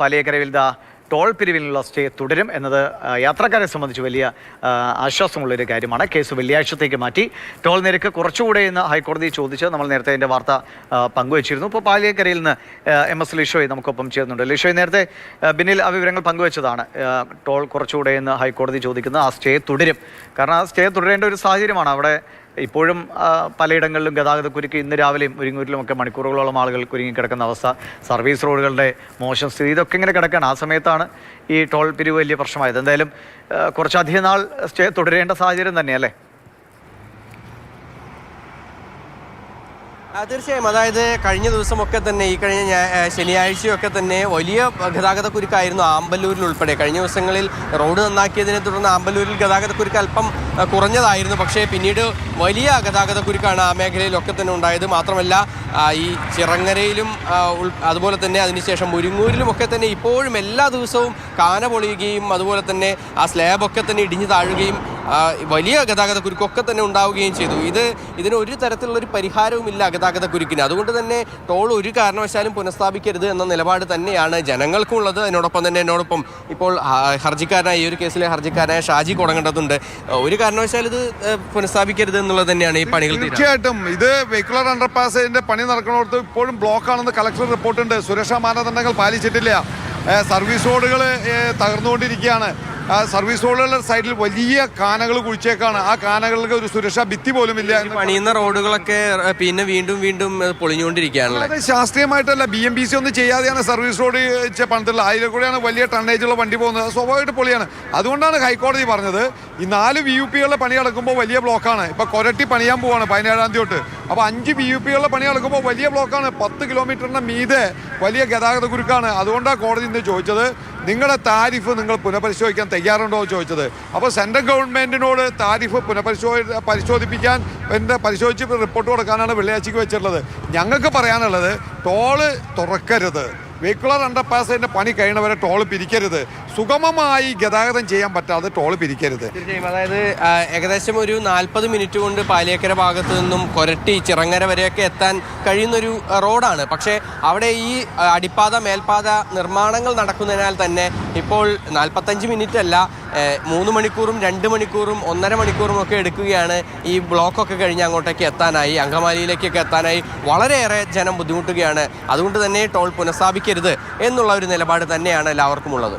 പാലിയേക്കരയിൽ toll പിരിവിനുള്ള stay തുടരും എന്നത് യാത്രക്കാരെ സംബന്ധിച്ച് വലിയ ആശ്വാസമുള്ളൊരു കാര്യമാണ്. കേസ് വെള്ളിയാഴ്ചത്തേക്ക് മാറ്റി. ടോൾ നിരക്ക് കുറച്ചുകൂടെ എന്ന് ഹൈക്കോടതി ചോദിച്ച് നമ്മൾ നേരത്തെ അതിൻ്റെ വാർത്ത പങ്കുവച്ചിരുന്നു. ഇപ്പോൾ പാലിയേക്കരയിൽ നിന്ന് MS ലിഷോയ് നമുക്കൊപ്പം ചേർന്നുണ്ട്. ലിഷോയ്, നേരത്തെ ബിന്നിൽ ആ വിവരങ്ങൾ പങ്കുവച്ചതാണ്. ടോൾ കുറച്ചുകൂടെ എന്ന് ഹൈക്കോടതി ചോദിക്കുന്നത് ആ സ്റ്റേ തുടരും. കാരണം ആ സ്റ്റേ തുടരേണ്ട ഒരു സാഹചര്യമാണ്. അവിടെ ഇപ്പോഴും പലയിടങ്ങളിലും ഗതാഗതക്കുരുക്ക് ഇന്ന് രാവിലെയും മുരിങ്ങൂരിലുമൊക്കെ മണിക്കൂറുകളോളം ആളുകൾ കുരുങ്ങിക്കിടക്കുന്ന അവസ്ഥ, സർവീസ് റോഡുകളുടെ മോശം സ്ഥിതി, ഇതൊക്കെ ഇങ്ങനെ കിടക്കുകയാണ്. ആ സമയത്താണ് ഈ ടോൾ പിരിവ് വലിയ പ്രശ്നമായത്. എന്തായാലും കുറച്ചധികം നാൾ സ്റ്റേ തുടരേണ്ട സാഹചര്യം തന്നെയല്ലേ? തീർച്ചയായും. അതായത് കഴിഞ്ഞ ദിവസമൊക്കെ തന്നെ, ഈ കഴിഞ്ഞ ശനിയാഴ്ചയൊക്കെ തന്നെ വലിയ ഗതാഗതക്കുരുക്കായിരുന്നു ആമ്പല്ലൂരിൽ ഉൾപ്പെടെ. കഴിഞ്ഞ ദിവസങ്ങളിൽ റോഡ് നന്നാക്കിയതിനെ തുടർന്ന് ആമ്പല്ലൂരിൽ ഗതാഗതക്കുരുക്ക് അല്പം കുറഞ്ഞതായിരുന്നു. പക്ഷേ പിന്നീട് വലിയ ഗതാഗതക്കുരുക്കാണ് ആ മേഖലയിലൊക്കെ തന്നെ ഉണ്ടായത്. മാത്രമല്ല ഈ ചിറങ്ങരയിലും അതുപോലെ തന്നെ അതിനുശേഷം മുരിങ്ങൂരിലുമൊക്കെ തന്നെ ഇപ്പോഴും എല്ലാ ദിവസവും കാന പൊളിയുകയും അതുപോലെ തന്നെ ആ സ്ലാബൊക്കെ തന്നെ ഇടിഞ്ഞു താഴുകയും വലിയ ഗതാഗതക്കുരുക്കൊക്കെ തന്നെ ഉണ്ടാവുകയും ചെയ്തു. ഇതിന് ഒരു തരത്തിലുള്ളൊരു പരിഹാരവുമില്ല ഗതാഗതക്കുരുക്കിന്. അതുകൊണ്ട് തന്നെ ടോൾ ഒരു കാരണവശാലും പുനഃസ്ഥാപിക്കരുത് എന്ന നിലപാട് തന്നെയാണ് ജനങ്ങൾക്കുള്ളത്. അതിനോടൊപ്പം തന്നെ എന്നോടൊപ്പം ഇപ്പോൾ ഹർജിക്കാരനായ, ഈ ഒരു കേസിലെ ഹർജിക്കാരനായ ഷാജി കൊടങ്ങേണ്ടതുണ്ട്. ഒരു കാരണവശാലും ഇത് പുനഃസ്ഥാപിക്കരുത് എന്നുള്ളത് തന്നെയാണ് ഈ പണികൾ. തീർച്ചയായിട്ടും ഇത് വെഹിക്കുലർ അണ്ടർപാസിന്റെ പണി നടക്കുന്നിടത്ത് ഇപ്പോഴും ബ്ലോക്കാണെന്ന് കളക്ടർ റിപ്പോർട്ടുണ്ട്. സുരക്ഷാ മാനദണ്ഡങ്ങൾ പാലിച്ചിട്ടില്ല. സർവീസ് റോഡുകൾ തകർന്നുകൊണ്ടിരിക്കുകയാണ്. സർവീസ് റോഡുകളുടെ സൈഡിൽ വലിയ കാനകൾ കുഴിച്ചേക്കാണ്. ആ കാനകൾക്ക് ഒരു സുരക്ഷാ ഭിത്തി പോലും ഇല്ല. പണിയുന്ന റോഡുകളൊക്കെ പിന്നെ വീണ്ടും വീണ്ടും പൊളിഞ്ഞുകൊണ്ടിരിക്കുകയാണ്. അത് ശാസ്ത്രീയമായിട്ടല്ല, BMBC ഒന്നും ചെയ്യാതെയാണ് സർവീസ് റോഡ് പണിതുള്ളത്. അതിലെ കൂടെയാണ് വലിയ ടണ്ണേജുള്ള വണ്ടി പോകുന്നത്. സ്വാഭാവികമായിട്ട് പൊളിയാണ്. അതുകൊണ്ടാണ് ഹൈക്കോടതി പറഞ്ഞത് ഈ 4 VUPകളുടെ പണി നടക്കുമ്പോൾ വലിയ ബ്ലോക്കാണ്. ഇപ്പോൾ കൊരട്ടി പണിയാൻ പോവാണ് 17-ാം തീയതി തൊട്ട്. അപ്പോൾ 5 VUPകളുടെ പണി നടക്കുമ്പോൾ വലിയ ബ്ലോക്കാണ്. 10 കിലോമീറ്ററിന് മീതെ വലിയ ഗതാഗത കുരുക്കാണ്. അതുകൊണ്ടാണ് കോടതി ഇന്ന് ചോദിച്ചത്, നിങ്ങളുടെ താരിഫ് നിങ്ങൾ പുനഃപരിശോധിക്കാൻ തയ്യാറുണ്ടോ ചോദിച്ചത്. അപ്പോൾ സെൻട്രൽ ഗവൺമെൻറ്റിനോട് താരിഫ് പരിശോധിപ്പിക്കാൻ പരിശോധിച്ച് റിപ്പോർട്ട് കൊടുക്കാനാണ് വെള്ളിയാഴ്ചയ്ക്ക് വെച്ചിട്ടുള്ളത്. ഞങ്ങൾക്ക് പറയാനുള്ളത്, ടോള് തുറക്കരുത്. വെഹിക്കുലർ അണ്ടർപാസിന്റെ പണി കഴിയുന്നവരെ ടോൾ പിരിക്കരുത്. സുഗമമായി ഗതാഗതം ചെയ്യാൻ പറ്റാതെ ടോൾ പിരിക്കരുത്. തീർച്ചയായും. അതായത് ഏകദേശം ഒരു 40 മിനിറ്റ് കൊണ്ട് പാലിയേക്കര ഭാഗത്തു നിന്നും കൊരട്ടി ചിറങ്ങര വരെയൊക്കെ എത്താൻ കഴിയുന്നൊരു റോഡാണ്. പക്ഷേ അവിടെ ഈ അടിപ്പാത മേൽപ്പാത നിർമ്മാണങ്ങൾ നടക്കുന്നതിനാൽ തന്നെ ഇപ്പോൾ 45 മിനിറ്റ് അല്ല, 3 മണിക്കൂറും 2 മണിക്കൂറും 1.5 മണിക്കൂറും ഒക്കെ എടുക്കുകയാണ് ഈ ബ്ലോക്കൊക്കെ കഴിഞ്ഞ് അങ്ങോട്ടേക്ക് എത്താനായി, അങ്കമാലിയിലേക്കൊക്കെ എത്താനായി വളരെയേറെ ജനം ബുദ്ധിമുട്ടുകയാണ്. അതുകൊണ്ട് തന്നെ ടോൾ പുനഃസ്ഥാപിക്കരുത് എന്നുള്ള ഒരു നിലപാട് തന്നെയാണ് എല്ലാവർക്കും ഉള്ളത്.